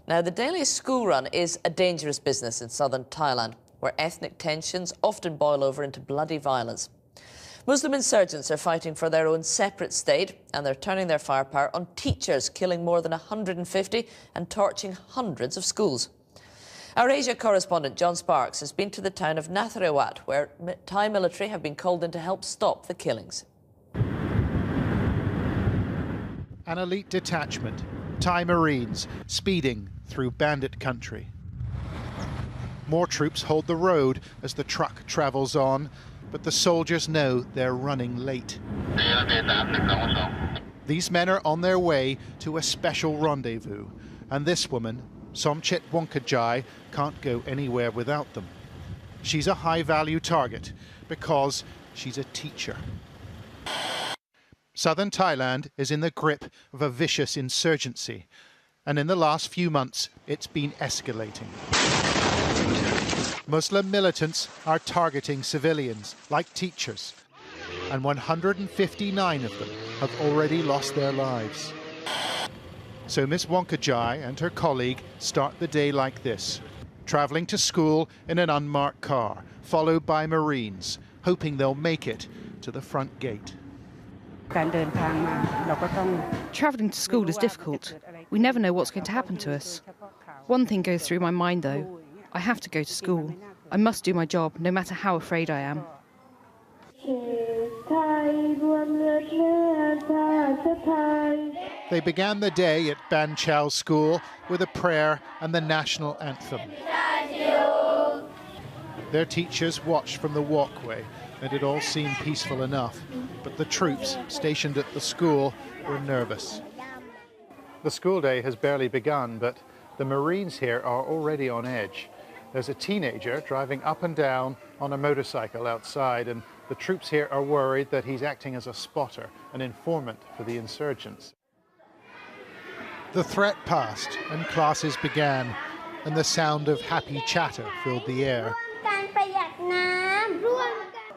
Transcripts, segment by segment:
Now, the daily school run is a dangerous business in southern Thailand, where ethnic tensions often boil over into bloody violence. Muslim insurgents are fighting for their own separate state, and they're turning their firepower on teachers, killing more than 150 and torching hundreds of schools. Our Asia correspondent John Sparks has been to the town of Natharawat, where Thai military have been called in to help stop the killings. An elite detachment, Thai Marines, speeding through bandit country. More troops hold the road as the truck travels on, but the soldiers know they're running late. These men are on their way to a special rendezvous, and this woman, Somchit Wonkajai, can't go anywhere without them. She's a high-value target because she's a teacher. Southern Thailand is in the grip of a vicious insurgency, and in the last few months it's been escalating. Muslim militants are targeting civilians, like teachers, and 159 of them have already lost their lives. So Miss Wonkajai and her colleague start the day like this, travelling to school in an unmarked car, followed by Marines, hoping they'll make it to the front gate. Travelling to school is difficult. We never know what's going to happen to us. One thing goes through my mind though. I have to go to school. I must do my job, no matter how afraid I am. They began the day at Ban Chao School with a prayer and the national anthem. Their teachers watched from the walkway, and it all seemed peaceful enough, but the troops stationed at the school were nervous. The school day has barely begun, but the Marines here are already on edge. There's a teenager driving up and down on a motorcycle outside, and the troops here are worried that he's acting as a spotter, an informant for the insurgents. The threat passed and classes began, and the sound of happy chatter filled the air.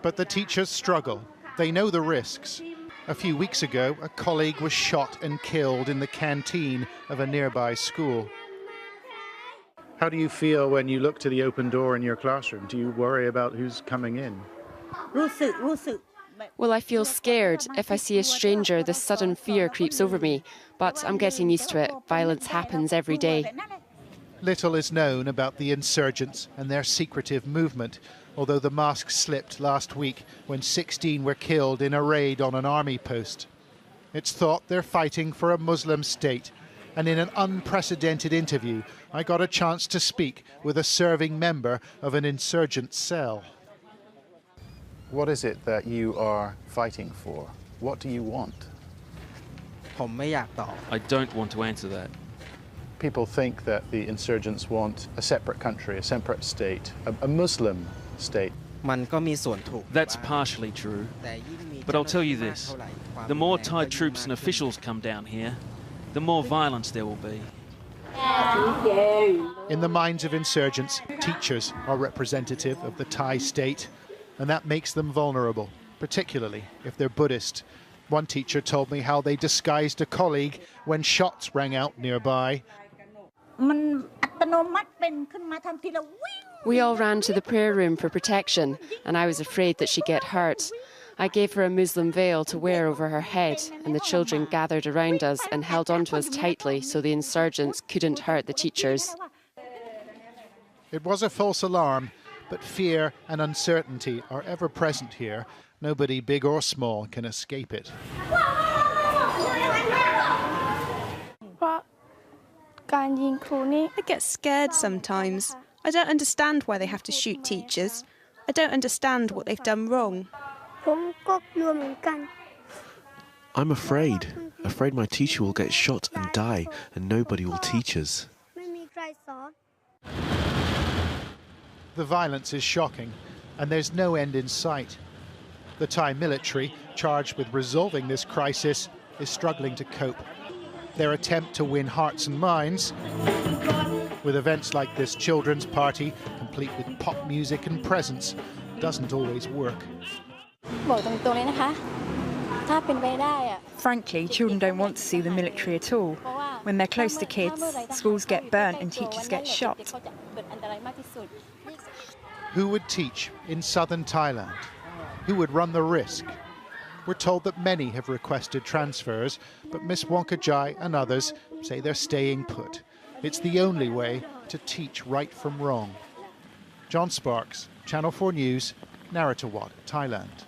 But the teachers struggle. They know the risks. A few weeks ago, a colleague was shot and killed in the canteen of a nearby school. How do you feel when you look to the open door in your classroom? Do you worry about who's coming in? Well, I feel scared. If I see a stranger, the sudden fear creeps over me. But I'm getting used to it. Violence happens every day. Little is known about the insurgents and their secretive movement, although the mask slipped last week when 16 were killed in a raid on an army post. It's thought they're fighting for a Muslim state, and in an unprecedented interview, I got a chance to speak with a serving member of an insurgent cell. What is it that you are fighting for? What do you want? I don't want to answer that. People think that the insurgents want a separate country, a separate state, a Muslim state. That's partially true. But I'll tell you this. The more Thai troops and officials come down here, the more violence there will be. In the minds of insurgents, teachers are representative of the Thai state, and that makes them vulnerable, particularly if they're Buddhist. One teacher told me how they disguised a colleague when shots rang out nearby. We all ran to the prayer room for protection, and I was afraid that she'd get hurt. I gave her a Muslim veil to wear over her head, and the children gathered around us and held onto us tightly so the insurgents couldn't hurt the teachers. It was a false alarm, but fear and uncertainty are ever present here. Nobody, big or small, can escape it. I get scared sometimes. I don't understand why they have to shoot teachers. I don't understand what they've done wrong. I'm afraid my teacher will get shot and die, and nobody will teach us. The violence is shocking, and there's no end in sight. The Thai military, charged with resolving this crisis, is struggling to cope. Their attempt to win hearts and minds, with events like this children's party, complete with pop music and presents, doesn't always work. Frankly, children don't want to see the military at all. When they're close to kids, schools get burnt and teachers get shot. Who would teach in southern Thailand? Who would run the risk? We're told that many have requested transfers, but Miss Wonkajai and others say they're staying put. It's the only way to teach right from wrong. John Sparks, Channel 4 News, Naratawat, Thailand.